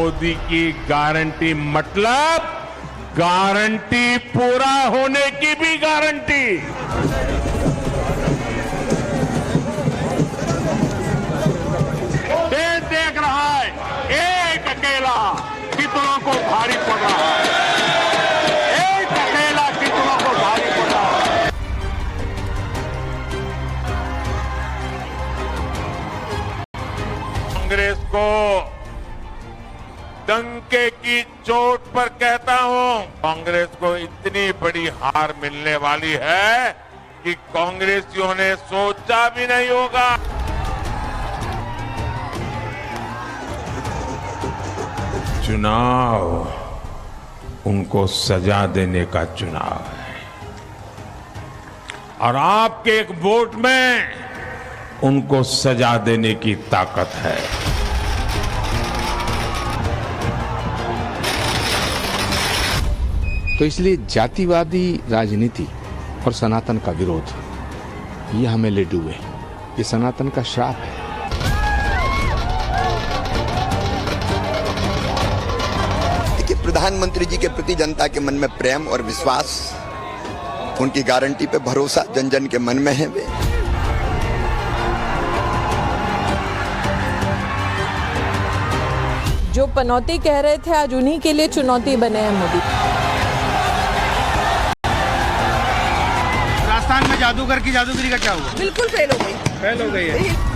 मोदी की गारंटी मतलब गारंटी पूरा होने की भी गारंटी। देश देख रहा है एक अकेला कितनों को भारी पड़ रहा है, एक अकेला कितनों को भारी पड़ रहा है। कांग्रेस को डंके की चोट पर कहता हूं, कांग्रेस को इतनी बड़ी हार मिलने वाली है कि कांग्रेसियों ने सोचा भी नहीं होगा। चुनाव उनको सजा देने का चुनाव है और आपके एक वोट में उनको सजा देने की ताकत है। तो इसलिए जातिवादी राजनीति और सनातन का विरोध ये हमें ले डूबे, ये सनातन का श्राप है। देखिए, प्रधानमंत्री जी के प्रति जनता के मन में प्रेम और विश्वास, उनकी गारंटी पे भरोसा जन जन के मन में है। वे जो पनौती कह रहे थे आज उन्हीं के लिए चुनौती बने हैं मोदी। राजस्थान में जादूगर की जादूगरी का क्या हुआ? बिल्कुल फेल हो गई। फेल हो गई है।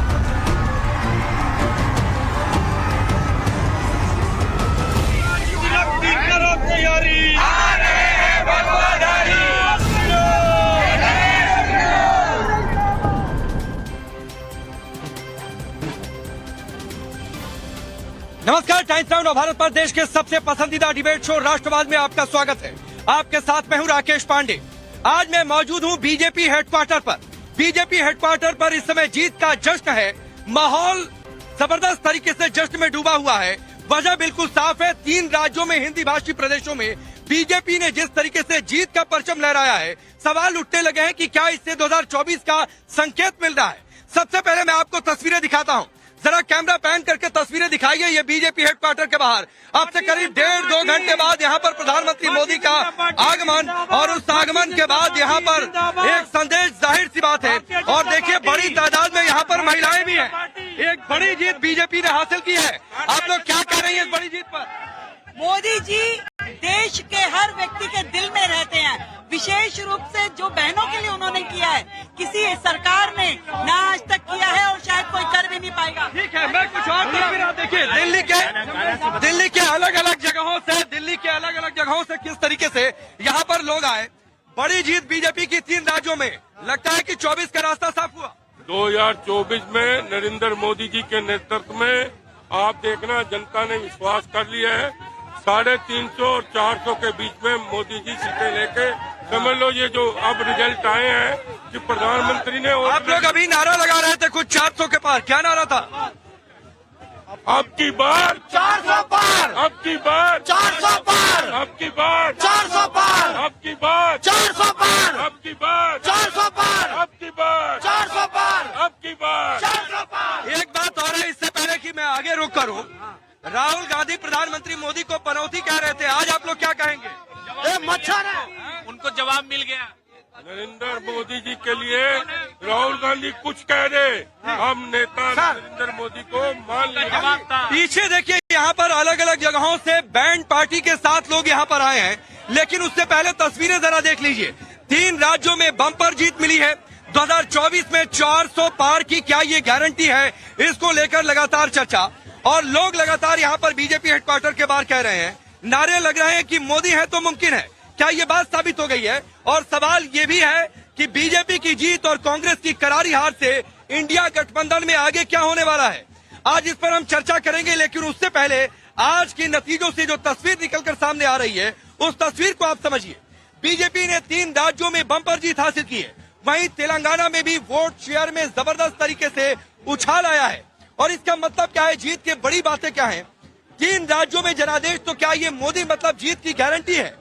नमस्कार, टाइम्स नाउ और भारत पर देश के सबसे पसंदीदा डिबेट शो राष्ट्रवाद में आपका स्वागत है। आपके साथ मैं हूं राकेश पांडे। आज मैं मौजूद हूं बीजेपी हेडक्वार्टर पर। बीजेपी हेडक्वार्टर पर इस समय जीत का जश्न है। माहौल जबरदस्त तरीके से जश्न में डूबा हुआ है। वजह बिल्कुल साफ है, 3 राज्यों में हिंदी भाषी प्रदेशों में बीजेपी ने जिस तरीके से जीत का परचम लहराया है, सवाल उठने लगे हैं कि क्या इससे 2024 का संकेत मिल रहा है। सबसे पहले मैं आपको तस्वीरें दिखाता हूं, जरा कैमरा पैन करके तस्वीरें दिखाइए। ये बीजेपी हेडक्वार्टर के बाहर अब से करीब 1.5-2 घंटे बाद यहाँ पर प्रधानमंत्री मोदी का आगमन, और उस आगमन के बाद यहाँ पर एक संदेश जाहिर सी बात है। और देखिए, बड़ी तादाद में यहाँ पर महिलाएं भी हैं। एक बड़ी जीत बीजेपी ने हासिल की है। आप लोग क्या कह रही है इस बड़ी जीत पर? मोदी जी देश के हर व्यक्ति के दिल में रहते हैं। विशेष रूप से जो बहनों के लिए उन्होंने किया है, किसी सरकार ने ना आज तक किया है और शायद कोई कर भी नहीं पाएगा। ठीक है, मैं कुछ और तस्वीरें देखिए। दिल्ली के अलग अलग जगहों से किस तरीके से यहाँ पर लोग आए। बड़ी जीत बीजेपी की 3 राज्यों में। लगता है कि 24 का रास्ता साफ हुआ। 2024 में नरेंद्र मोदी जी के नेतृत्व में आप देखना, जनता ने विश्वास कर लिया है। 350 और 400 के बीच में मोदी जी सीटें लेके, समझ लो ये जो अब रिजल्ट आए हैं कि प्रधानमंत्री ने। आप लोग अभी नारा लगा रहे थे कुछ 400 के पार, क्या नारा था? अब की बार 400 पार, अब की बार 400 पार, अब की बार 400 पार, अब की बार 400 पार, अब की बार 400 पार, अब की बार 400 पार, अब की बार 400 पार। एक बात और है, इससे पहले कि मैं आगे रुक करूं, राहुल गांधी प्रधानमंत्री मोदी को पनौती कह रहे थे। आज आप लोग क्या कहेंगे? मच्छर है, उनको जवाब मिल गया। नरेंद्र मोदी जी के लिए राहुल गांधी कुछ कह दे, हम नेता नरेंद्र मोदी को मान लेंगे। पीछे देखिए, यहाँ पर अलग अलग जगहों से बैंड पार्टी के साथ लोग यहाँ पर आए हैं। लेकिन उससे पहले तस्वीरें जरा देख लीजिए। 3 राज्यों में बम्पर जीत मिली है। 2024 में 400 पार की क्या ये गारंटी है, इसको लेकर लगातार चर्चा। और लोग लगातार यहाँ पर बीजेपी हेडक्वार्टर के बाहर कह रहे हैं, नारे लग रहे हैं कि मोदी है तो मुमकिन है। क्या ये बात साबित हो गई है? और सवाल ये भी है कि बीजेपी की जीत और कांग्रेस की करारी हार से इंडिया गठबंधन में आगे क्या होने वाला है, आज इस पर हम चर्चा करेंगे। लेकिन उससे पहले आज के नतीजों से जो तस्वीर निकलकर सामने आ रही है, उस तस्वीर को आप समझिए। बीजेपी ने 3 राज्यों में बम्पर जीत हासिल की है। वहीं तेलंगाना में भी वोट शेयर में जबरदस्त तरीके से उछाल आया है। और इसका मतलब क्या है, जीत की बड़ी बातें क्या है? 3 राज्यों में जनादेश, तो क्या ये मोदी मतलब जीत की गारंटी है?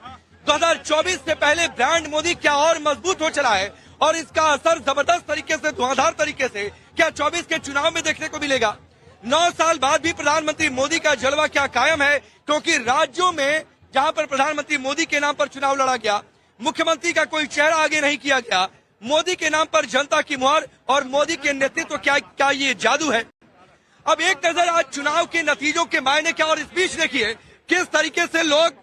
2024 से पहले ब्रांड मोदी क्या और मजबूत हो चला है, और इसका असर जबरदस्त तरीके से, धुआंधार तरीके से क्या 24 के चुनाव में देखने को मिलेगा? 9 साल बाद भी प्रधानमंत्री मोदी का जलवा क्या कायम है, क्योंकि राज्यों में जहां पर प्रधानमंत्री मोदी के नाम पर चुनाव लड़ा गया, मुख्यमंत्री का कोई चेहरा आगे नहीं किया गया, मोदी के नाम पर जनता की मुहर और मोदी के नेतृत्व, क्या ये जादू है? अब एक नजर आज चुनाव के नतीजों के मायने क्या, और इस बीच देखिए किस तरीके से लोग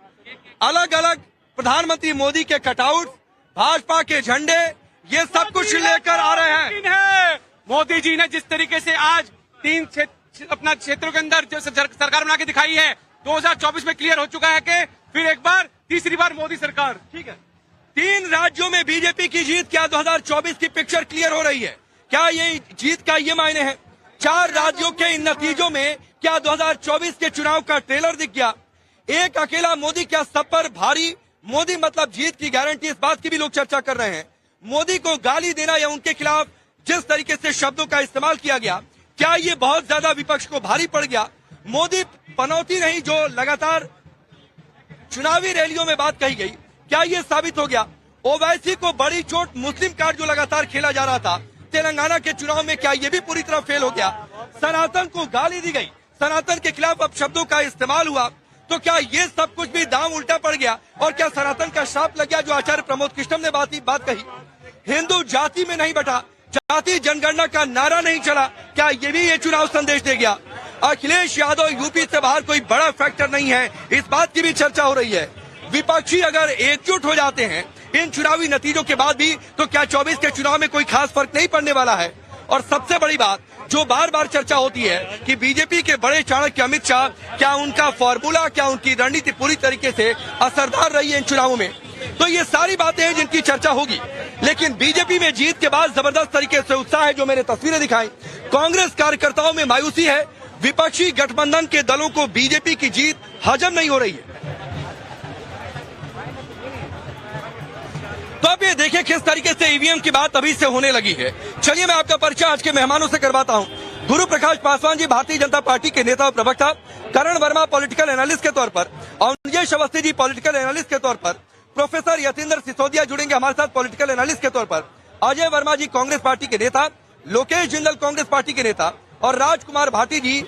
अलग अलग प्रधानमंत्री मोदी के कटआउट, भाजपा के झंडे, ये सब कुछ लेकर आ रहे हैं। मोदी जी ने जिस तरीके से आज 3 अपना क्षेत्रों के अंदर जो सरकार बना के दिखाई है, 2024 में क्लियर हो चुका है कि फिर एक बार तीसरी बार मोदी सरकार। ठीक है, 3 राज्यों में बीजेपी की जीत, क्या 2024 की पिक्चर क्लियर हो रही है? क्या ये जीत का ये मायने है? 4 राज्यों के इन नतीजों में क्या 2024 के चुनाव का ट्रेलर दिख गया? एक अकेला मोदी क्या सब पर भारी? मोदी मतलब जीत की गारंटी, इस बात की भी लोग चर्चा कर रहे हैं। मोदी को गाली देना या उनके खिलाफ जिस तरीके से शब्दों का इस्तेमाल किया गया, क्या ये बहुत ज्यादा विपक्ष को भारी पड़ गया? मोदी पनौती नहीं जो लगातार चुनावी रैलियों में बात कही गई, क्या ये साबित हो गया? ओवैसी को बड़ी चोट, मुस्लिम कार्ड जो लगातार खेला जा रहा था तेलंगाना के चुनाव में, क्या ये भी पूरी तरह फेल हो गया? सनातन को गाली दी गई, सनातन के खिलाफ अब शब्दों का इस्तेमाल हुआ, तो क्या ये सब कुछ भी दाम उल्टा पड़ गया? और क्या सनातन का श्राप लग गया, जो आचार्य प्रमोद कृष्णम ने बात कही? हिंदू जाति में नहीं बटा, जाति जनगणना का नारा नहीं चला, क्या ये भी ये चुनाव संदेश दे गया? अखिलेश यादव यूपी से बाहर कोई बड़ा फैक्टर नहीं है, इस बात की भी चर्चा हो रही है। विपक्षी अगर एकजुट हो जाते हैं इन चुनावी नतीजों के बाद भी, तो क्या 24 के चुनाव में कोई खास फर्क नहीं पड़ने वाला है? और सबसे बड़ी बात जो बार बार चर्चा होती है कि बीजेपी के बड़े चाणक्य अमित शाह, क्या उनका फॉर्मूला, क्या उनकी रणनीति पूरी तरीके से असरदार रही है इन चुनावों में? तो ये सारी बातें हैं जिनकी चर्चा होगी। लेकिन बीजेपी में जीत के बाद जबरदस्त तरीके से उत्साह है, जो मैंने तस्वीरें दिखाई। कांग्रेस कार्यकर्ताओं में मायूसी है, विपक्षी गठबंधन के दलों को बीजेपी की जीत हजम नहीं हो रही है। तो अब ये देखिए किस तरीके से ईवीएम की बात अभी से होने लगी है। चलिए मैं आपका परिचय आज के मेहमानों से करवाता हूं। गुरु प्रकाश पासवान जी भारतीय जनता पार्टी के नेता और प्रवक्ता, करण वर्मा पॉलिटिकल एनालिस्ट के तौर पर, और यश अवस्थी जी पॉलिटिकल एनालिस्ट के तौर पर, प्रोफेसर यतीन्द्र सिसोदिया जुड़ेंगे हमारे साथ पॉलिटिकल एनालिस्ट के तौर पर, अजय वर्मा जी कांग्रेस पार्टी के नेता, लोकेश जिंदल कांग्रेस पार्टी के नेता, और राजकुमार भाटी जी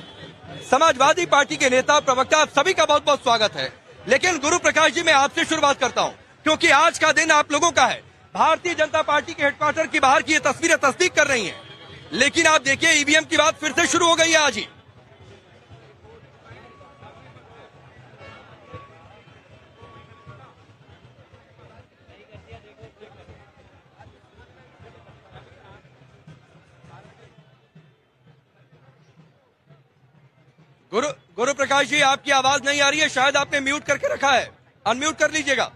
समाजवादी पार्टी के नेता प्रवक्ता। आप सभी का बहुत बहुत स्वागत है। लेकिन गुरु प्रकाश जी मैं आपसे शुरुआत करता हूं, क्योंकि आज का दिन आप लोगों का है। भारतीय जनता पार्टी के हेडक्वार्टर की बाहर की ये तस्वीरें तस्दीक कर रही हैं, लेकिन आप देखिए ईवीएम की बात फिर से शुरू हो गई है आज ही। गुरु प्रकाश जी आपकी आवाज नहीं आ रही है, शायद आपने म्यूट करके रखा है, अनम्यूट कर लीजिएगा।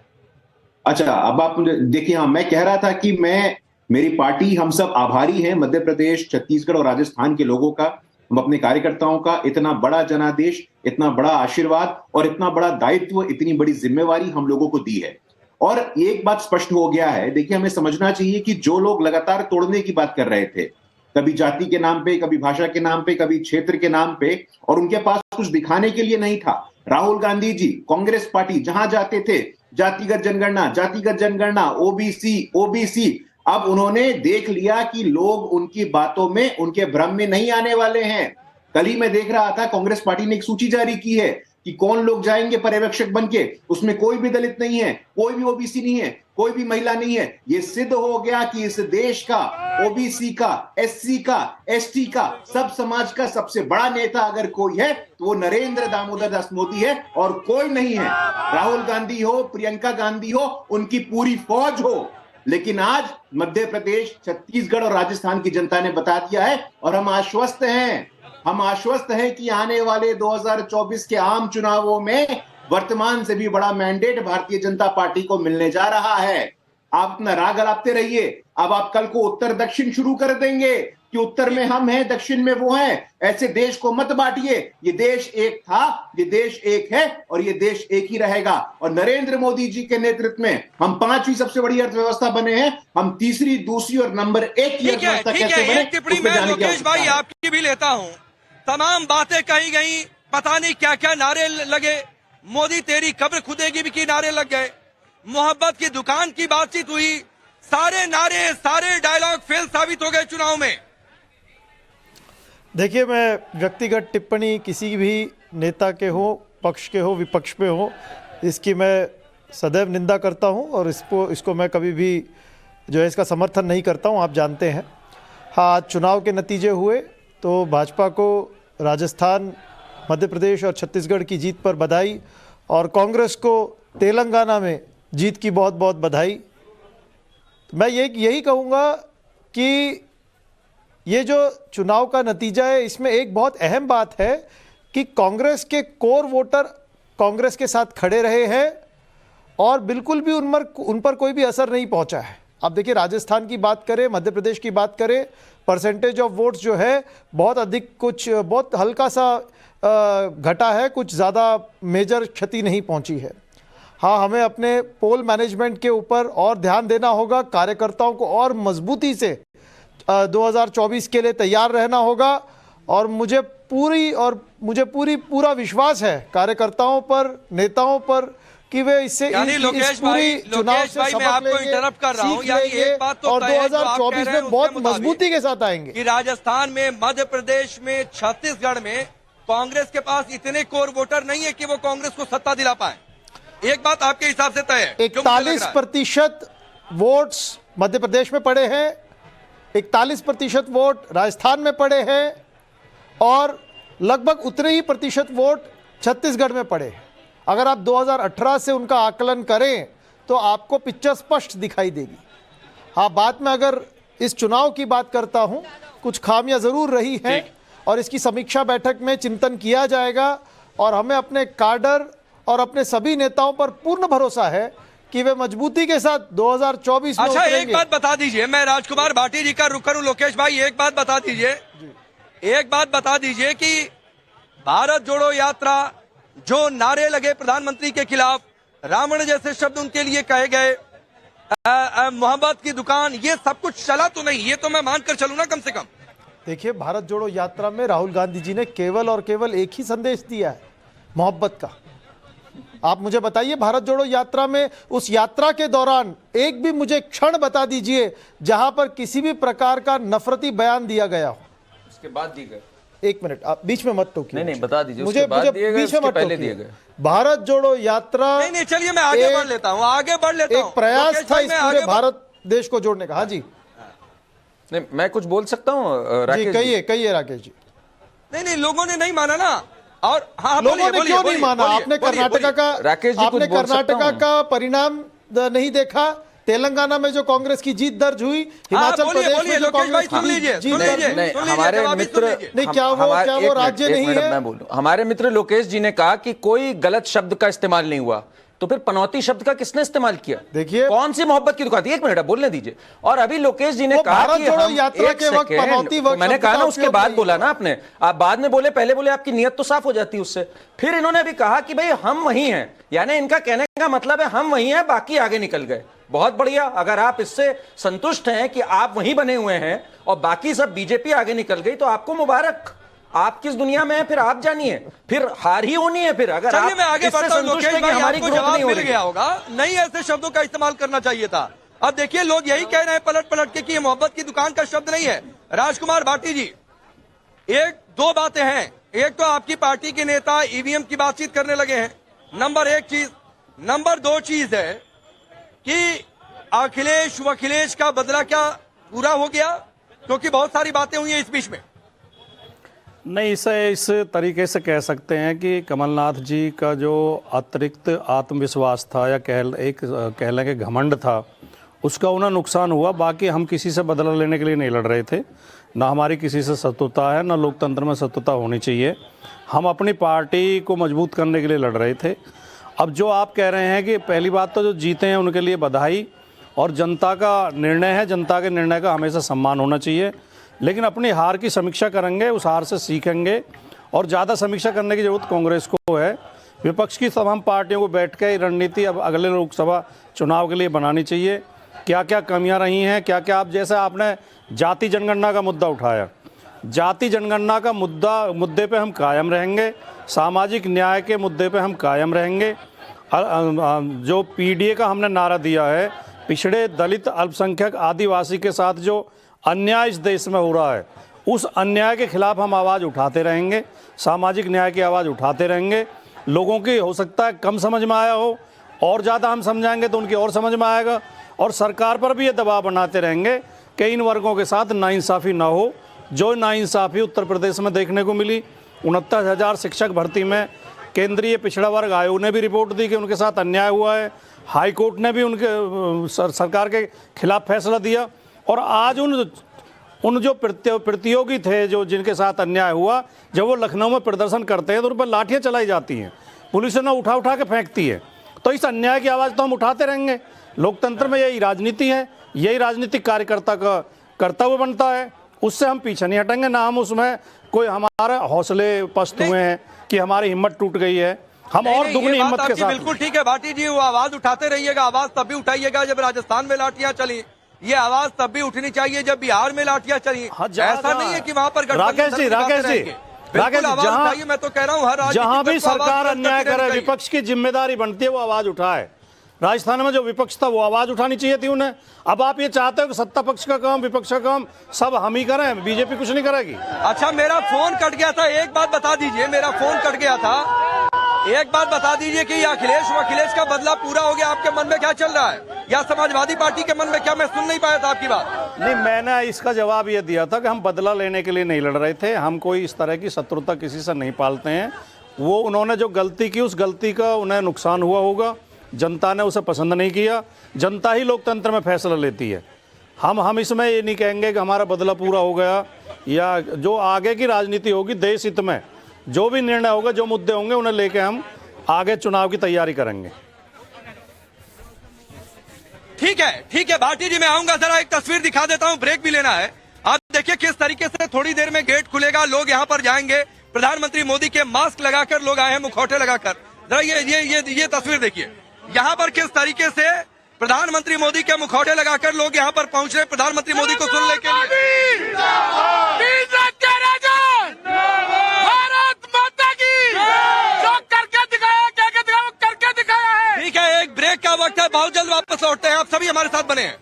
अच्छा, अब आप देखिए, हाँ, मैं कह रहा था कि मेरी पार्टी, हम सब आभारी हैं मध्य प्रदेश, छत्तीसगढ़ और राजस्थान के लोगों का, हम अपने कार्यकर्ताओं का। इतना बड़ा जनादेश, इतना बड़ा आशीर्वाद और इतना बड़ा दायित्व, इतनी बड़ी जिम्मेवारी हम लोगों को दी है। और एक बात स्पष्ट हो गया है, देखिए हमें समझना चाहिए कि जो लोग लगातार तोड़ने की बात कर रहे थे, कभी जाति के नाम पे, कभी भाषा के नाम पे, कभी क्षेत्र के नाम पे, और उनके पास कुछ दिखाने के लिए नहीं था। राहुल गांधी जी कांग्रेस पार्टी जहां जाते थे, जातिगत जनगणना, ओबीसी, अब उन्होंने देख लिया कि लोग उनकी बातों में, उनके भ्रम में नहीं आने वाले हैं। कल ही मैं देख रहा था, कांग्रेस पार्टी ने एक सूची जारी की है कि कौन लोग जाएंगे पर्यवेक्षक बनके। उसमें कोई भी दलित नहीं है, कोई भी ओबीसी नहीं है, कोई भी महिला नहीं है। ये सिद्ध हो गया कि इस देश का, ओबीसी का, एससी का, एसटी का, सब समाज का सबसे बड़ा नेता अगर कोई है तो वो नरेंद्र दामोदर दास मोदी है, और कोई नहीं है। राहुल गांधी हो, प्रियंका गांधी हो, उनकी पूरी फौज हो। लेकिन आज मध्य प्रदेश, छत्तीसगढ़ और राजस्थान की जनता ने बता दिया है, और हम आश्वस्त हैं कि आने वाले 2024 के आम चुनावों में वर्तमान से भी बड़ा मैंडेट भारतीय जनता पार्टी को मिलने जा रहा है। आप अपना राग अलापते रहिए। अब आप कल को उत्तर दक्षिण शुरू कर देंगे कि उत्तर में हम हैं, दक्षिण में वो हैं। ऐसे देश को मत बांटिए। ये देश एक था, ये देश एक है, और ये देश एक ही रहेगा। और नरेंद्र मोदी जी के नेतृत्व में हम 5वीं सबसे बड़ी अर्थव्यवस्था बने हैं। हम तीसरी, दूसरी और नंबर 1 की अर्थव्यवस्था कैसे बने, टिप्पणी मैं लोकेश भाई आपकी भी लेता हूं। तमाम बातें कही गई, पता नहीं क्या क्या नारे लगे, मोदी तेरी कब्र खुदेगी भी की नारे लग गए, मोहब्बत की दुकान की बातचीत हुई, सारे नारे, सारे डायलॉग फेल साबित हो गए चुनाव में। देखिए, मैं व्यक्तिगत टिप्पणी किसी भी नेता के हो, पक्ष के हो, विपक्ष पे हो, इसकी मैं सदैव निंदा करता हूं और इसको मैं कभी भी जो है इसका समर्थन नहीं करता हूं, आप जानते हैं। हाँ, आज चुनाव के नतीजे हुए तो भाजपा को राजस्थान, मध्य प्रदेश और छत्तीसगढ़ की जीत पर बधाई और कांग्रेस को तेलंगाना में जीत की बहुत बहुत बधाई। मैं यही कहूँगा कि ये जो चुनाव का नतीजा है, इसमें एक बहुत अहम बात है कि कांग्रेस के कोर वोटर कांग्रेस के साथ खड़े रहे हैं और बिल्कुल भी उन पर कोई भी असर नहीं पहुंचा है। अब देखिए, राजस्थान की बात करें, मध्य प्रदेश की बात करें, परसेंटेज ऑफ वोट्स जो है बहुत अधिक, कुछ बहुत हल्का सा घटा है, कुछ ज़्यादा मेजर क्षति नहीं पहुंची है। हाँ, हमें अपने पोल मैनेजमेंट के ऊपर और ध्यान देना होगा, कार्यकर्ताओं को और मजबूती से 2024 के लिए तैयार रहना होगा और मुझे पूरा विश्वास है कार्यकर्ताओं पर, नेताओं पर कि वे इससे लोकेश भाई, चुनाव से मैं आपको इंटरप्ट कर रहा हूं, यानी एक बात तो और तय है, जो आप 2024 कह रहे हैं में बहुत उसके मजबूती के साथ आएंगे कि राजस्थान में, मध्य प्रदेश में, छत्तीसगढ़ में कांग्रेस के पास इतने कोर वोटर नहीं है कि वो कांग्रेस को सत्ता दिला पाए। एक बात आपके हिसाब से तय है। 41% वोट्स मध्य प्रदेश में पड़े हैं, 41% वोट राजस्थान में पड़े हैं और लगभग उतने ही प्रतिशत वोट छत्तीसगढ़ में पड़े हैं। अगर आप 2018 से उनका आकलन करें तो आपको पिक्चर स्पष्ट दिखाई देगी। हाँ, बाद में अगर इस चुनाव की बात करता हूं, कुछ खामियां जरूर रही हैं और इसकी समीक्षा बैठक में चिंतन किया जाएगा और हमें अपने काडर और अपने सभी नेताओं पर पूर्ण भरोसा है कि वे मजबूती के साथ 2024 में अच्छा, उतरेंगे। एक बात बता दीजिए, मैं राजकुमार भाटी जी का रुख करूं। लोकेश भाई, एक बात बता दीजिए कि भारत जोड़ो यात्रा, जो नारे लगे प्रधानमंत्री के खिलाफ, रावण जैसे शब्द उनके लिए कहे गए, मोहब्बत की दुकान, ये सब कुछ चला तो नहीं? ये तो मैं मानकर चलूं ना कम से कम। देखिए, भारत जोड़ो यात्रा में राहुल गांधी जी ने केवल और केवल एक ही संदेश दिया है, मोहब्बत का। आप मुझे बताइए, भारत जोड़ो यात्रा में, उस यात्रा के दौरान एक भी मुझे क्षण बता दीजिए जहां पर किसी भी प्रकार का नफरती बयान दिया गया हो। उसके बाद दिए गए। एक मिनट, आप बीच में मत टोकिए। नहीं, बता दीजिए। मुझे बीच में मत टोकिए। भारत जोड़ो यात्रा, नहीं, चलिए मैं आगे बढ़ लेता हूं। एक प्रयास था इस पूरे भारत देश को जोड़ने का। हाँ जी, नहीं, मैं कुछ बोल सकता हूँ? जी कहिए राकेश जी। नहीं, लोगों ने नहीं माना ना। और हाँ, लोगों ने क्यों नहीं माना? आपने कर्नाटका का परिणाम नहीं देखा? तेलंगाना में जो कांग्रेस की जीत दर्ज हुई, हिमाचल प्रदेश में जो कांग्रेस की जीत दर्ज हुई, हमारे मित्र, नहीं, क्या वो राज्य नहीं है? मैं बोलूं, हमारे मित्र लोकेश जी ने कहा कि कोई गलत शब्द का इस्तेमाल नहीं हुआ, तो फिर पनौती शब्द का किसने इस्तेमाल किया? देखिए, कौन सी मोहब्बत की दुकान थी? एक मिनट बोलने दीजिए। और अभी लोकेश जी ने कहा कि हम यात्रा के वक्त पनौती वक्त, मैंने कहा ना, उसके बाद बोला ना आपने, आप बाद में बोले, पहले बोले आपकी नियत तो साफ हो जाती उससे। फिर इन्होंने भी कहा कि भाई हम वही हैं, यानी इनका कहने का मतलब है हम वही हैं, बाकी आगे निकल गए। बहुत बढ़िया, अगर आप इससे संतुष्ट हैं कि आप वही बने हुए हैं और बाकी सब बीजेपी आगे निकल गई, तो आपको मुबारक। आप किस दुनिया में हैं फिर आप जानिए, फिर हार ही होनी है। फिर अगर आप मैं आगे बढ़ता हूं, लोकेश भाई, आपको जवाब मिल गया होगा, नहीं ऐसे शब्दों का इस्तेमाल करना चाहिए था। अब देखिए, लोग यही कह रहे हैं पलट के कि ये मोहब्बत की दुकान का शब्द नहीं है। राजकुमार भाटी जी, एक दो बातें हैं। एक तो आपकी पार्टी के नेता ईवीएम की बातचीत करने लगे हैं, नंबर एक चीज। नंबर दो चीज है कि अखिलेश वखिलेश का बदला क्या पूरा हो गया? क्योंकि बहुत सारी बातें हुई हैं इस बीच में। नहीं, इसे इस तरीके से कह सकते हैं कि कमलनाथ जी का जो अतिरिक्त आत्मविश्वास था या कह लें कि घमंड था, उसका उन्हें नुकसान हुआ। बाकी हम किसी से बदला लेने के लिए नहीं लड़ रहे थे, ना हमारी किसी से शत्रुता है, ना लोकतंत्र में शत्रुता होनी चाहिए। हम अपनी पार्टी को मजबूत करने के लिए लड़ रहे थे। अब जो आप कह रहे हैं कि पहली बात तो जो जीते हैं उनके लिए बधाई, और जनता का निर्णय है, जनता के निर्णय का हमेशा सम्मान होना चाहिए। लेकिन अपनी हार की समीक्षा करेंगे, उस हार से सीखेंगे, और ज़्यादा समीक्षा करने की ज़रूरत कांग्रेस को है। विपक्ष की तमाम पार्टियों को बैठ के रणनीति अब अगले लोकसभा चुनाव के लिए बनानी चाहिए। क्या क्या कमियां रही हैं, क्या क्या, आप जैसे आपने जाति जनगणना का मुद्दा उठाया, जाति जनगणना का मुद्दे पे हम कायम रहेंगे, सामाजिक न्याय के मुद्दे पे हम कायम रहेंगे। जो पीडीए का हमने नारा दिया है, पिछड़े, दलित, अल्पसंख्यक, आदिवासी के साथ जो अन्याय इस देश में हो रहा है, उस अन्याय के खिलाफ हम आवाज़ उठाते रहेंगे, सामाजिक न्याय की आवाज़ उठाते रहेंगे। लोगों की हो सकता है कम समझ में आया हो, और ज़्यादा हम समझाएंगे तो उनकी और समझ में आएगा, और सरकार पर भी ये दबाव बनाते रहेंगे कि इन वर्गों के साथ नाइंसाफ़ी ना हो। जो नाइंसाफ़ी उत्तर प्रदेश में देखने को मिली, 69,000 शिक्षक भर्ती में केंद्रीय पिछड़ा वर्ग आयोग ने भी रिपोर्ट दी कि उनके साथ अन्याय हुआ है। हाई कोर्ट ने भी उनके सरकार के खिलाफ फैसला दिया, और आज उन जो प्रतियोगी थे जो जिनके साथ अन्याय हुआ, जब वो लखनऊ में प्रदर्शन करते हैं तो उन पर लाठियाँ चलाई जाती हैं, पुलिस उन्हें उठा उठा के फेंकती है। तो इस अन्याय की आवाज़ तो हम उठाते रहेंगे। लोकतंत्र में यही राजनीति है, यही राजनीतिक कार्यकर्ता का कर्तव्य बनता है। उससे हम पीछे नहीं हटेंगे, ना हम उसमें कोई हमारे हौसले पस्त हुए हैं कि हमारी हिम्मत टूट गई है। हम और दुगनी हिम्मत के साथ। बिल्कुल ठीक है भाटी जी, वो आवाज उठाते रहिएगा। आवाज तब भी उठाइएगा जब राजस्थान में लाठियां चली, ये आवाज तब भी उठनी चाहिए जब बिहार में लाठियां चली। ऐसा नहीं है कि वहां पर राकेश जी मैं तो कह रहा हूँ जहां भी सरकार अन्याय करे, विपक्ष की जिम्मेदारी बनती है वो आवाज उठाए। राजस्थान में जो विपक्ष था वो आवाज उठानी चाहिए थी उन्हें। अब आप ये चाहते हो कि सत्ता पक्ष का काम, विपक्ष का काम सब हम ही करें, बीजेपी कुछ नहीं करेगी। अच्छा, मेरा फोन कट गया था, एक बात बता दीजिए, मेरा फोन कट गया था, एक बात बता दीजिए कि अखिलेश का बदला पूरा हो गया, आपके मन में क्या चल रहा है, या समाजवादी पार्टी के मन में क्या? मैं सुन नहीं पाया था आपकी बात। नहीं, मैंने इसका जवाब ये दिया था कि हम बदला लेने के लिए नहीं लड़ रहे थे, हम कोई इस तरह की शत्रुता किसी से नहीं पालते हैं। वो उन्होंने जो गलती की, उस गलती का उन्हें नुकसान हुआ होगा, जनता ने उसे पसंद नहीं किया। जनता ही लोकतंत्र में फैसला लेती है। हम इसमें ये नहीं कहेंगे कि हमारा बदला पूरा हो गया, या जो आगे की राजनीति होगी देश हित में जो भी निर्णय होगा, जो मुद्दे होंगे उन्हें लेके हम आगे चुनाव की तैयारी करेंगे। ठीक है भाटी जी, मैं आऊंगा, जरा एक तस्वीर दिखा देता हूं, ब्रेक भी लेना है। आप देखिए किस तरीके से थोड़ी देर में गेट खुलेगा, लोग यहां पर जाएंगे। प्रधानमंत्री मोदी के मास्क लगाकर लोग आए हैं, मुखौटे लगाकर। जरा ये तस्वीर देखिए, यहाँ पर किस तरीके से प्रधानमंत्री मोदी के मुखौटे लगाकर लोग यहाँ पर पहुंच रहे प्रधानमंत्री मोदी को सुनने के लिए। भारत माता की, जो करके दिखाया, क्या दिखाया, वो करके दिखाया है। ठीक है, एक ब्रेक का वक्त है, बहुत जल्द वापस लौटते हैं। आप सभी हमारे साथ बने हैं।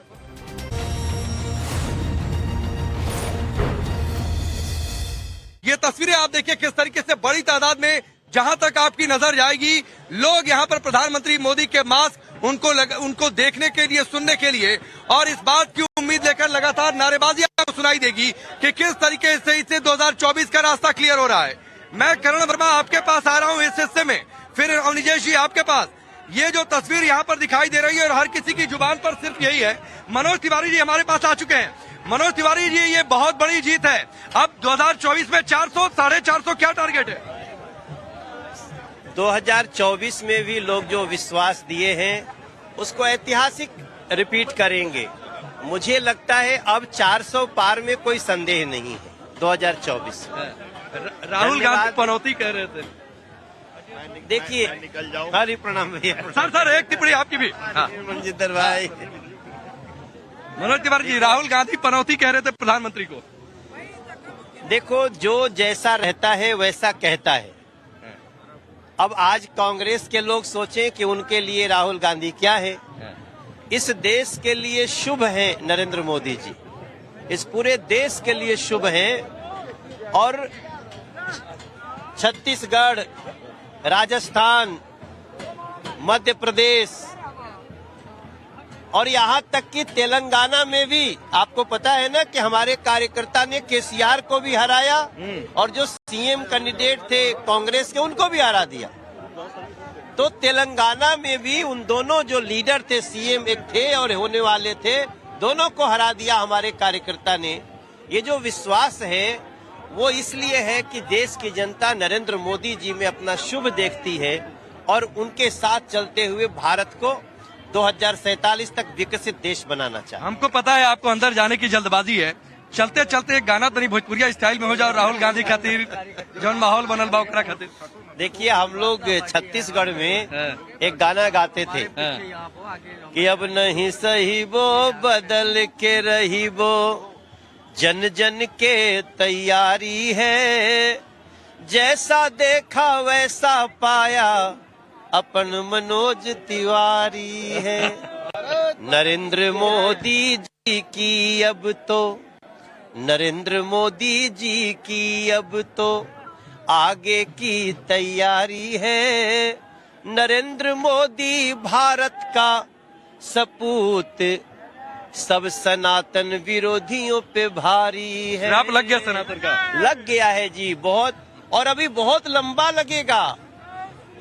ये तस्वीरें आप देखिए किस तरीके से बड़ी तादाद में, जहां तक आपकी नजर जाएगी, लोग यहां पर प्रधानमंत्री मोदी के मास्क उनको देखने के लिए, सुनने के लिए, और इस बात की उम्मीद लेकर लगातार नारेबाजी आपको सुनाई देगी कि किस तरीके से इससे 2024 का रास्ता क्लियर हो रहा है। मैं करण वर्मा आपके पास आ रहा हूं इस हिस्से में, फिर अवनिजेश जी आपके पास। ये जो तस्वीर यहाँ पर दिखाई दे रही है, और हर किसी की जुबान पर सिर्फ यही है। मनोज तिवारी जी हमारे पास आ चुके हैं। मनोज तिवारी जी, ये बहुत बड़ी जीत है। अब 2024 में 400, 450 क्या टारगेट है? 2024 में भी लोग जो विश्वास दिए हैं उसको ऐतिहासिक रिपीट करेंगे। मुझे लगता है अब 400 पार में कोई संदेह नहीं है 2024। राहुल गांधी पनौती कह रहे थे। देखिए, हरी प्रणाम भैया। सर एक टिप्पणी आपकी भी। मंजितर भाई। मनोज तिवारी जी, राहुल गांधी पनौती कह रहे थे प्रधानमंत्री को। देखो, जो जैसा रहता है वैसा कहता है। अब आज कांग्रेस के लोग सोचें कि उनके लिए राहुल गांधी क्या है। इस देश के लिए शुभ है नरेंद्र मोदी जी, इस पूरे देश के लिए शुभ है। और छत्तीसगढ़, राजस्थान, मध्य प्रदेश और यहाँ तक कि तेलंगाना में भी आपको पता है ना कि हमारे कार्यकर्ता ने केसीआर को भी हराया, और जो सीएम कैंडिडेट थे कांग्रेस के उनको भी हरा दिया। तो तेलंगाना में भी उन दोनों जो लीडर थे, सीएम एक थे और होने वाले थे, दोनों को हरा दिया हमारे कार्यकर्ता ने। ये जो विश्वास है वो इसलिए है कि देश की जनता नरेंद्र मोदी जी में अपना शुभ देखती है, और उनके साथ चलते हुए भारत को 2047 तक विकसित देश बनाना चाहिए। हमको पता है आपको अंदर जाने की जल्दबाजी है। चलते चलते एक गाना तनी भोजपुरिया स्टाइल में हो जाओ, राहुल गांधी खातिर जौन माहौल बनल बा ओकरा खातिर। देखिए, हम लोग छत्तीसगढ़ में एक गाना गाते थे कि अब नहीं सही वो बदल के रही वो, जन जन के तैयारी है, जैसा देखा वैसा पाया, अपन मनोज तिवारी है। नरेंद्र मोदी जी की अब तो नरेंद्र मोदी जी की अब तो आगे की तैयारी है। नरेंद्र मोदी भारत का सपूत, सब सनातन विरोधियों पे भारी है। आप लग गया सनातन का? लग गया है जी, बहुत, और अभी बहुत लंबा लगेगा।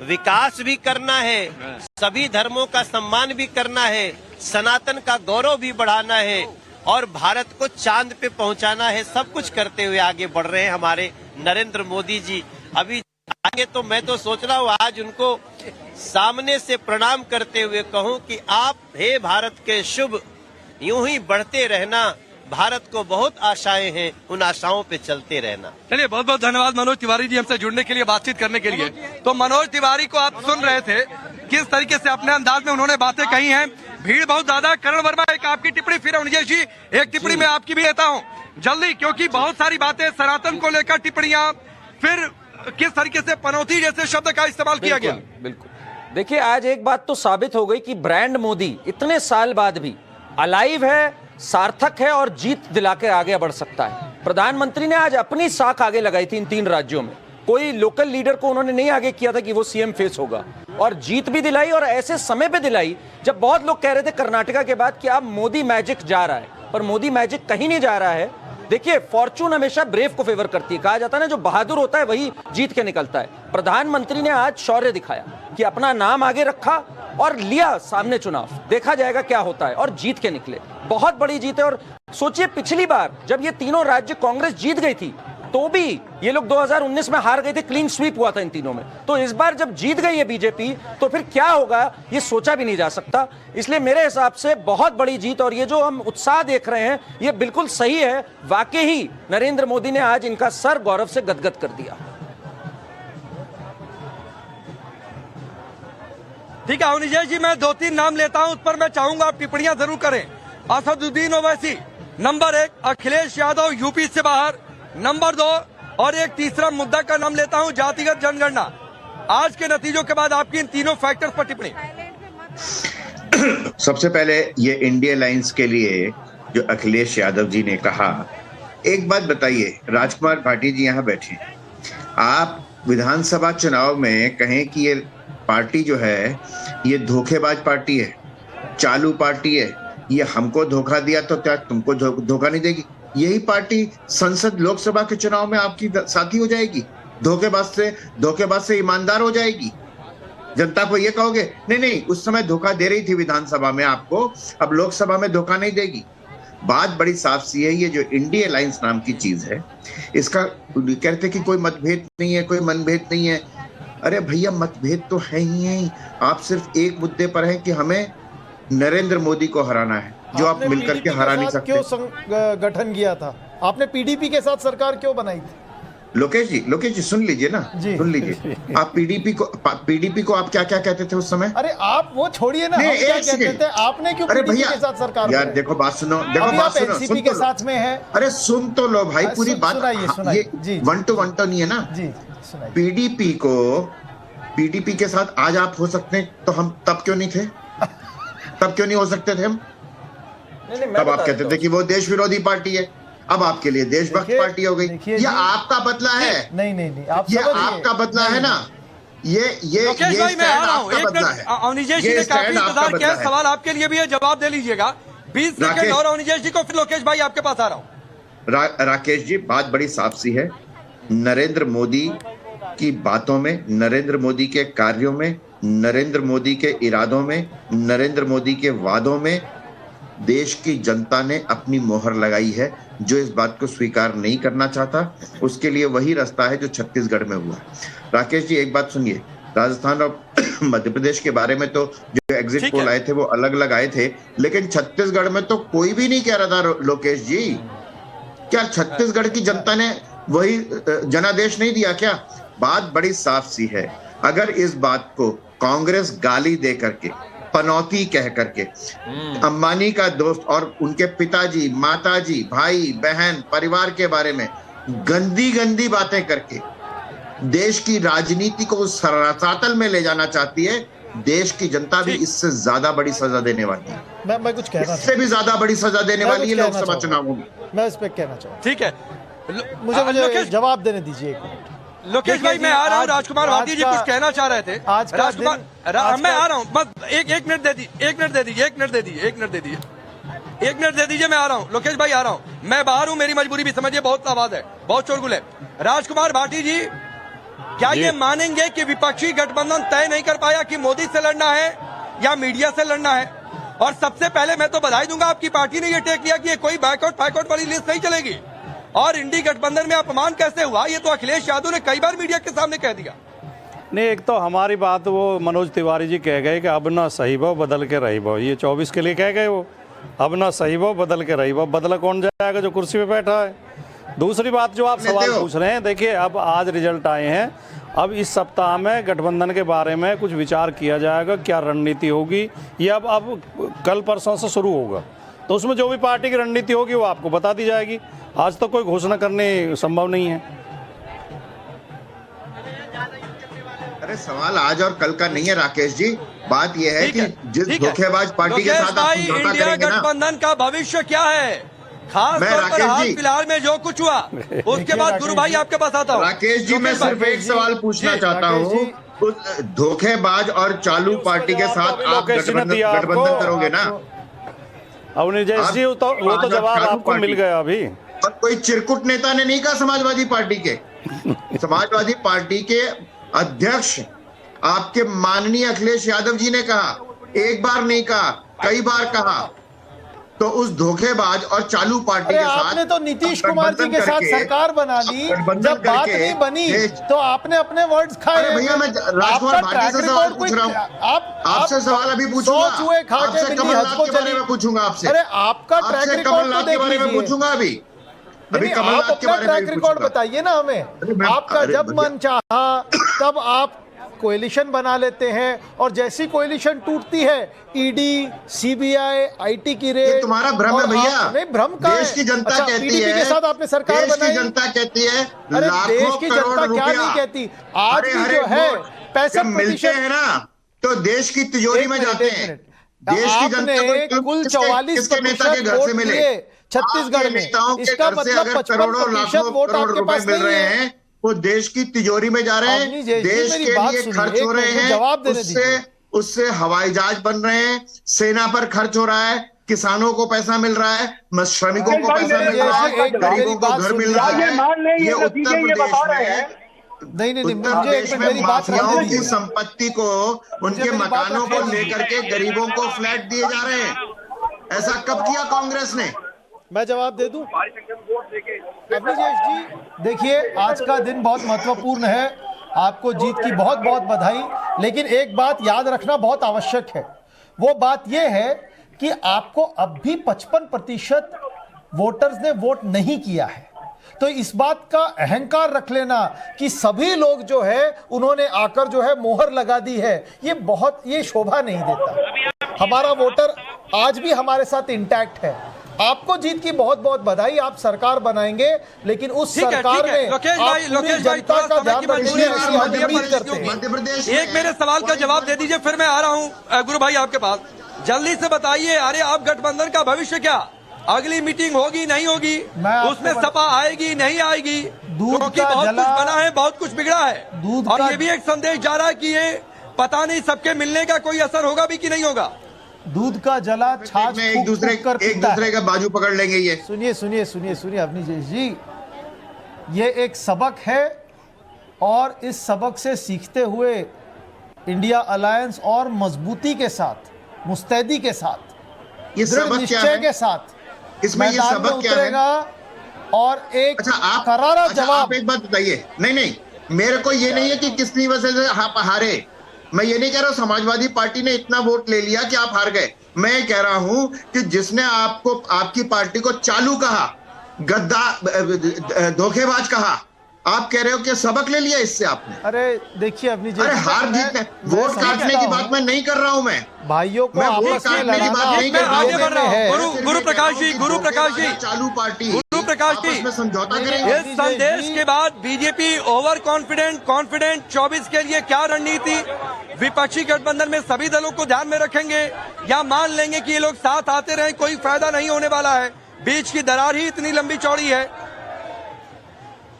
विकास भी करना है, सभी धर्मों का सम्मान भी करना है, सनातन का गौरव भी बढ़ाना है और भारत को चांद पे पहुंचाना है। सब कुछ करते हुए आगे बढ़ रहे हैं हमारे नरेंद्र मोदी जी। अभी आगे तो मैं तो सोच रहा हूँ आज उनको सामने से प्रणाम करते हुए कहूँ कि आप हे भारत के शुभ, यूं ही बढ़ते रहना। भारत को बहुत आशाएं हैं, उन आशाओं पे चलते रहना। चलिए, बहुत बहुत धन्यवाद मनोज तिवारी जी हमसे जुड़ने के लिए, बातचीत करने के लिए। तो मनोज तिवारी को आप सुन रहे थे, किस तरीके से अपने अंदाज में उन्होंने बातें कही हैं। भीड़ बहुत ज्यादा है। करण वर्मा, एक आपकी टिप्पणी, फिर अनिल जी एक टिप्पणी मैं आपकी भी लेता हूँ जल्दी, क्योंकि बहुत सारी बातें सनातन को लेकर टिप्पणियां, फिर किस तरीके से पनौती जैसे शब्द का इस्तेमाल किया गया। बिल्कुल। देखिए, आज एक बात तो साबित हो गई कि ब्रांड मोदी इतने साल बाद भी अलाइव है, सार्थक है और जीत दिला के आगे बढ़ सकता है। प्रधानमंत्री ने आज अपनी साख आगे लगाई थी इन 3 राज्यों में। कोई लोकल लीडर को उन्होंने नहीं आगे किया था कि वो सीएम फेस होगा, और जीत भी दिलाई, और ऐसे समय पे दिलाई जब बहुत लोग कह रहे थे कर्नाटका के बाद कि अब मोदी मैजिक जा रहा है, पर मोदी मैजिक कहीं नहीं जा रहा है। देखिए, फॉर्चून हमेशा ब्रेव को फेवर करती है। कहा जाता है ना, जो बहादुर होता है वही जीत के निकलता है। प्रधानमंत्री ने आज शौर्य दिखाया कि अपना नाम आगे रखा और लिया सामने चुनाव। देखा जाएगा क्या होता है, और जीत के निकले। बहुत बड़ी जीत है। और सोचिए, पिछली बार जब ये तीनों राज्य कांग्रेस जीत गई थी तो भी ये लोग 2019 में हार गए थे, क्लीन स्वीप हुआ था इन तीनों में। तो इस बार जब जीत गई है बीजेपी तो फिर क्या होगा ये सोचा भी नहीं जा सकता। इसलिए मेरे हिसाब से बहुत बड़ी जीत, और ये जो हम उत्साह देख रहे हैं ये बिल्कुल सही है। वाकई ही नरेंद्र मोदी ने आज इनका सर गौरव से गदगद कर दिया। ठीक है अनिल जी, मैं 2-3 नाम लेता हूं, उस पर मैं चाहूंगा आप टिप्पणियां जरूर करें। असदुद्दीन ओवैसी नंबर 1, अखिलेश यादव यूपी से बाहर नंबर 2, और एक तीसरा मुद्दा का नाम लेता हूं, जातिगत जनगणना। आज के नतीजों के बाद आपकी इन तीनों फैक्टर्स पर टिप्पणी। सबसे पहले ये इंडिया अलायंस के लिए जो अखिलेश यादव जी ने कहा, एक बात बताइए, राजकुमार भाटी जी यहाँ बैठे, आप विधानसभा चुनाव में कहें कि ये पार्टी जो है ये धोखेबाज पार्टी है, चालू पार्टी है, ये हमको धोखा दिया तो क्या तुमको धोखा नहीं देगी? यही पार्टी संसद लोकसभा के चुनाव में आपकी साथी हो जाएगी, धोखेबाज से ईमानदार हो जाएगी। जनता को ये कहोगे नहीं नहीं उस समय धोखा दे रही थी विधानसभा में आपको, अब लोकसभा में धोखा नहीं देगी। बात बड़ी साफ सी है। ये जो इंडिया अलायंस नाम की चीज है, इसका कहते कि कोई मतभेद नहीं है, कोई मनभेद नहीं है। अरे भैया, मतभेद तो है ही है। आप सिर्फ एक मुद्दे पर हैं कि हमें नरेंद्र मोदी को हराना है, जो आप मिलकर के हरा नहीं सकते। क्यों गठन किया था आपने? पीडीपी के साथ सरकार क्यों बनाई थी? लोकेश जी सुन लीजिए ना, सुन लीजिए। आप पीडीपी को आप क्या क्या कहते थे उस समय? अरे आप वो छोड़िए ना, हम क्या कहते थे? आपने क्यों पीडीपी के साथ सरकार यार देखो बात सुनो, एनसीपी के साथ में है। अरे सुन तो लो भाई, पूरी बात सुनाइए। ये 1 to 1 तो नहीं है ना। पीडीपी के साथ आज आप हो सकते हैं, तो हम तब क्यों नहीं थे? तब क्यों नहीं हो सकते थे हम? तब आप कहते थे कि वो देश विरोधी पार्टी है, अब आपके लिए देशभक्त पार्टी हो गई। ये आपका बदला है। नहीं आप ये आपका बदला है ना। ये आपका बदला है। अनिल जी ने काफी इंतजार किया, सवाल आपके लिए भी है, जवाब दे लीजिएगा। 20 सेकंड और अनिल जी को, फिर लोकेश भाई आपके पास आ रहा हूँ। राकेश जी, बात बड़ी साफ सी है। नरेंद्र मोदी की बातों में, नरेंद्र मोदी के कार्यों में, नरेंद्र मोदी के इरादों में, नरेंद्र मोदी के वादों में देश की जनता ने अपनी मोहर लगाई है। जो इस बात को स्वीकार नहीं करना चाहता, उसके लिए वही रास्ता है जो छत्तीसगढ़ में हुआ। राकेश जी, एक बात सुनिए, राजस्थान और मध्य प्रदेश के बारे में तो जो एग्जिट पोल आए थे वो अलग अलग आए थे, लेकिन छत्तीसगढ़ में तो कोई भी नहीं कह रहा था लोकेश जी। क्या छत्तीसगढ़ की जनता ने वही जनादेश नहीं दिया क्या? बात बड़ी साफ सी है। अगर इस बात को कांग्रेस गाली दे करके, पनौती कह करके, अंबानी का दोस्त और उनके पिताजी, माताजी, भाई बहन, परिवार के बारे में गंदी गंदी बातें करके देश की राजनीति को उस रसातल में ले जाना चाहती है, देश की जनता भी इससे ज्यादा बड़ी सजा देने वाली है। मैं कुछ कहना इससे भी ज्यादा बड़ी सजा देने वाली है लोकसभा चुनावों में। मैं इस पे कहना चाहूँ। ठीक है, मुझे जवाब देने दीजिए एक मिनट। लोकेश भाई मैं आ रहा हूँ। राजकुमार भाटी जी कुछ कहना चाह रहे थे। राजकुमार मैं आ रहा हूँ, बस एक मिनट दे दीजिए, एक मिनट दे दीजिए, मैं आ रहा हूँ। लोकेश भाई आ रहा हूँ, मैं बाहर हूँ, मेरी मजबूरी भी समझिए, बहुत आवाज है, बहुत शोरगुल है। राजकुमार भाटी जी क्या ये मानेंगे कि विपक्षी गठबंधन तय नहीं कर पाया कि मोदी से लड़ना है या मीडिया से लड़ना है? और सबसे पहले मैं तो बधाई दूंगा, आपकी पार्टी ने ये टेक लिया कि ये कोई बैकआउट वाली लिस्ट नहीं चलेगी। और इंडी गठबंधन में अपमान कैसे हुआ, ये तो अखिलेश यादव ने कई बार मीडिया के सामने कह दिया। नहीं, एक तो हमारी बात वो मनोज तिवारी जी कह गए कि अब ना सही भाव बदल के रही भाव, ये 24 के लिए कह गए वो, अब ना सही भाव बदल के रही भाव। बदला कौन जाएगा? जो कुर्सी पे बैठा है। दूसरी बात जो आप सवाल पूछ रहे हैं, देखिए अब आज रिजल्ट आए हैं, अब इस सप्ताह में गठबंधन के बारे में कुछ विचार किया जाएगा, क्या रणनीति होगी ये अब कल परसों से शुरू होगा। तो उसमें जो भी पार्टी की रणनीति होगी वो आपको बता दी जाएगी। आज तक कोई घोषणा करने संभव नहीं है। अरे सवाल आज और कल का नहीं है राकेश जी, बात यह है कि जिस धोखेबाज पार्टी के साथ आप समझौता इंडिया करेंगे ना, गठबंधन का भविष्य क्या है? खास तौर पर हाल फिलहाल में जो कुछ हुआ, उसके बाद गुरु भाई आपके पास आता हूँ। राकेश जी मैं सिर्फ एक सवाल पूछना चाहता हूँ, उस धोखेबाज और चालू पार्टी के साथ आप गठबंधन करोगे ना? अवनीश जी वो तो जवाब आपको मिल गया अभी। और कोई चिरकुट नेता ने नहीं कहा समाजवादी पार्टी के। समाजवादी पार्टी के अध्यक्ष आपके माननीय अखिलेश यादव जी ने कहा, एक बार नहीं कहा, कई बार कहा। तो उस धोखेबाज और चालू पार्टी के साथ आपने तो नीतीश कुमार जी के साथ सरकार बना ली, जब बात नहीं बनी तो आपने अपने वर्ड्स खाए। भैया मैं राजकुमार भाटी से सवाल पूछ रहा हूँ, आपसे सवाल अभी पूछूंगा, आपसे कमलनाथ के बारे में पूछूंगा, आपसे अरे आपका ट्रैक रिकॉर्ड तो देख बारे में पूछूंगा। अभी कमलनाथ के बारे में ट्रैक रिकॉर्ड बताइए ना हमें। आपका जब मन चाहा तब आप कोएलिशन बना लेते हैं, और जैसी कोएलिशन टूटती है ईडी, सीबीआई, आईटी की रेड। तुम्हारा भ्रम है भैया। नहीं, भ्रम का देश की जनता कहती है, के साथ आपने सरकार बनाई। देश की जनता कहती है, अरे देश की जनता क्या नहीं कहती? आज भी जो है 65% है ना, तो देश की तिजोरी में जाते हैं। देश की जनता कुल 44% वोट मिले छत्तीसगढ़ में, इसका मतलब 55% वोट आपके पास मिल रहे हैं, वो देश की तिजोरी में जा रहे हैं, देश के लिए खर्च हो रहे हैं, उससे हवाई जहाज बन रहे हैं, सेना पर खर्च हो रहा है, किसानों को पैसा मिल रहा है, श्रमिकों को पैसा मिल रहा है, गरीबों को घर मिल रहा है। ये उत्तर प्रदेश में माफियाओं की संपत्ति को, उनके मकानों को लेकर के गरीबों को फ्लैट दिए जा रहे हैं। ऐसा कब किया कांग्रेस ने? मैं जवाब दे दूं? अभिजीत जी देखिए, आज का दिन बहुत महत्वपूर्ण है, आपको जीत की बहुत बहुत बधाई। लेकिन एक बात याद रखना बहुत आवश्यक है, वो बात यह है कि आपको अब भी 55% वोटर्स ने वोट नहीं किया है। तो इस बात का अहंकार रख लेना कि सभी लोग जो है उन्होंने आकर जो है मोहर लगा दी है, ये शोभा नहीं देता। हमारा वोटर आज भी हमारे साथ इंटैक्ट है। आपको जीत की बहुत बहुत बधाई, आप सरकार बनाएंगे, लेकिन उस सरकार में लोकेश भाई जनता का ध्यान रखिए, ऐसी हम उम्मीद करते हैं। एक मेरे सवाल का जवाब दे दीजिए, फिर मैं आ रहा हूँ गुरु भाई आपके पास। जल्दी से बताइए, अरे आप गठबंधन का भविष्य क्या? अगली मीटिंग होगी नहीं होगी? उसमें सपा आएगी नहीं आएगी? क्योंकि बहुत कुछ बना है, बहुत कुछ बिगड़ा है, और ये भी एक संदेश जा रहा है कि ये पता नहीं सबके मिलने का कोई असर होगा भी कि नहीं होगा। दूध का जला छाछ में एक दूसरे का बाजू पकड़ लेंगे। ये सुनिए अवनीश जी, ये एक सबक है, और इस सबक से सीखते हुए इंडिया अलायंस और मजबूती के साथ, मुस्तैदी के साथ, ये सबक निश्चय के साथ इसमें ये सबक क्या उतरेगा और एक करारा जवाब। आप एक बात बताइए। नहीं, मेरे को ये नहीं है कि किसकी वजह से आप हारे। मैं ये नहीं कह रहा हूं समाजवादी पार्टी ने इतना वोट ले लिया कि आप हार गए। मैं कह रहा हूं कि जिसने आपको, आपकी पार्टी को चालू कहा, धोखेबाज कहा, आप कह रहे हो कि सबक ले लिया इससे आपने? अरे देखिए अवनीश जी, अरे हार जीत, वोट काटने की बात मैं नहीं कर रहा हूं। मैं भाइयों को वोट काटने की बात नहीं कर रहा हूं। गुरु प्रकाश जी चालू पार्टी प्रकाश जी, इस संदेश के बाद बीजेपी ओवर कॉन्फिडेंट 24 के लिए क्या रणनीति? विपक्षी गठबंधन में सभी दलों को ध्यान में रखेंगे या मान लेंगे कि ये लोग साथ आते रहे, कोई फायदा नहीं होने वाला है, बीच की दरार ही इतनी लंबी चौड़ी है?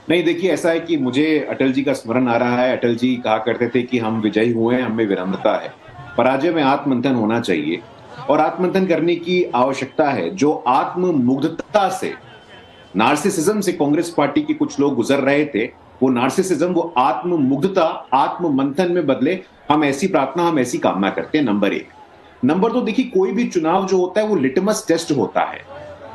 नहीं, देखिए ऐसा है कि मुझे अटल जी का स्मरण आ रहा है। अटल जी कहा करते थे कि हम विजयी हुए, हमें विनम्रता है, पराजय में आत्ममंथन होना चाहिए और आत्ममंथन करने की आवश्यकता है। जो आत्ममुग्धता से, नार्सिसिज्म से कांग्रेस पार्टी के कुछ लोग गुजर रहे थे, वो नार्सिसिज्म, वो आत्ममुग्धता आत्ममंथन में बदले। हम ऐसी प्रार्थना, हम ऐसी कामना करते हैं, नंबर 1। नंबर 2, देखिए कोई भी चुनाव जो होता है वो लिटमस टेस्ट होता है,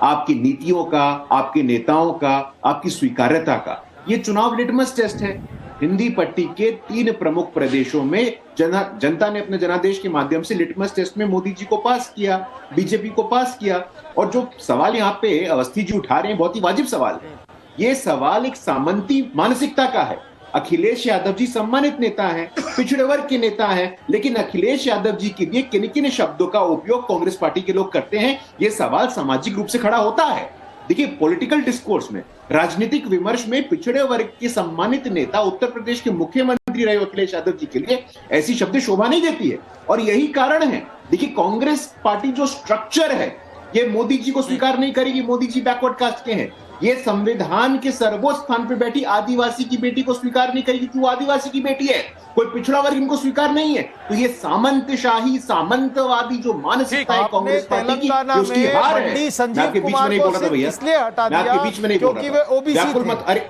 आपकी नीतियों का, आपके नेताओं का, आपकी स्वीकार्यता का। ये चुनाव लिटमस टेस्ट है। हिंदी पट्टी के 3 प्रमुख प्रदेशों में जनता ने अपने जनादेश के माध्यम से लिटमस टेस्ट में मोदी जी को पास किया, बीजेपी को पास किया। और जो सवाल यहाँ पे अवस्थी जी उठा रहे हैं, बहुत ही वाजिब सवाल है। ये सवाल एक सामंती मानसिकता का है। अखिलेश यादव जी सम्मानित नेता हैं, पिछड़े वर्ग के नेता हैं, लेकिन अखिलेश यादव जी के लिए किन किन शब्दों का उपयोग कांग्रेस पार्टी के लोग करते हैं, ये सवाल सामाजिक रूप से खड़ा होता है। देखिए पॉलिटिकल डिस्कोर्स में, राजनीतिक विमर्श में पिछड़े वर्ग के सम्मानित नेता, उत्तर प्रदेश के मुख्यमंत्री रहे अखिलेश यादव जी के लिए ऐसी शब्द शोभा नहीं देती है। और यही कारण है, देखिए कांग्रेस पार्टी जो स्ट्रक्चर है, ये मोदी जी को स्वीकार नहीं करेगी। मोदी जी बैकवर्ड कास्ट के हैं। ये संविधान के सर्वोच्च स्थान पर बैठी आदिवासी की बेटी को स्वीकार नहीं करेगी कि वो आदिवासी की बेटी है। कोई पिछड़ा वर्ग इनको स्वीकार नहीं है। तो ये सामंतशाही, सामंतवादी जो मानसिकता है कांग्रेस पार्टी की, उसकी हार है। मैं आपके बीच में नहीं बोल रहा था भैया, इसलिए हटा दिया मैं आपके बीच में नहीं बोल रहा था, क्योंकि वे ओबीसी थे। अरे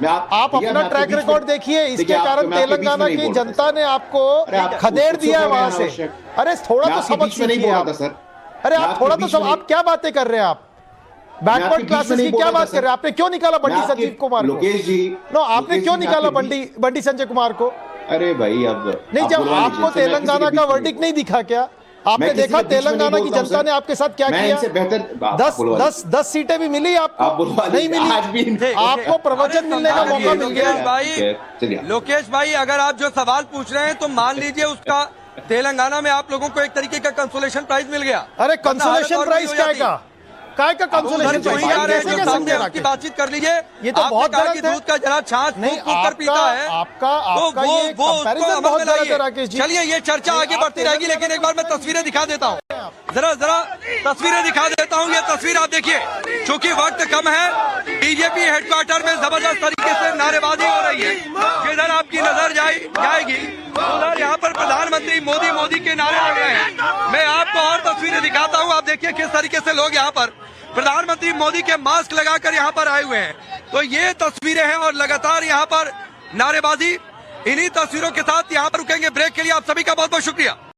आप अपना ट्रैक रिकॉर्ड देखिए, इसके कारण तेलंगाना की जनता ने आपको खदेड़ दिया है वहां से। अरे थोड़ा तो समझ लीजिए आप। अरे आप थोड़ा तो सब, आप क्या बातें कर रहे हैं? आप बैकवर्ड क्लासेस की क्या बात कर रहे हैं? आपने क्यों निकाला बंटी संजीव कुमार को? लोकेश जी, नो, आपने क्यों निकाला बंटी संजय कुमार को? अरे भाई अब नहीं, जब आपको तेलंगाना का वर्डिक्ट नहीं दिखा क्या? आपने देखा तेलंगाना की जनता ने आपके साथ क्या किया? 10 सीटें भी मिली आपको? नहीं मिली। आपको प्रवचन मिलने का मौका मिल गया। लोकेश भाई, अगर आप जो सवाल पूछ रहे हैं तो मान लीजिए उसका तेलंगाना में आप लोगों को एक तरीके का कंसोलेशन प्राइज मिल गया। अरे कंसोलेशन प्राइज काय का कंसोलेशन प्राइज? की बातचीत कर लीजिए। ये तो बहुत गलत है। दूध का जरा छाछ कर पीता है आपका ये कंपैरिजन बहुत गलत है राकेश जी। चलिए ये चर्चा आगे बढ़ती रहेगी, लेकिन एक बार मैं तस्वीरें दिखा देता हूँ, जरा तस्वीरें दिखा देता हूँ। ये तस्वीर आप देखिए, चूंकि वक्त कम है, बीजेपी हेडक्वार्टर में जबरदस्त तरीके से नारेबाजी हो रही है। जिधर आपकी नजर जाएगी उधर यहाँ पर प्रधानमंत्री मोदी के नारे लग रहे हैं। मैं आपको और तस्वीरें दिखाता हूँ। आप देखिए किस तरीके से लोग यहाँ पर प्रधानमंत्री मोदी के मास्क लगाकर यहाँ पर आए हुए हैं। तो ये तस्वीरें हैं और लगातार यहाँ पर नारेबाजी। इन्हीं तस्वीरों के साथ यहाँ पर रुकेंगे ब्रेक के लिए। आप सभी का बहुत बहुत शुक्रिया।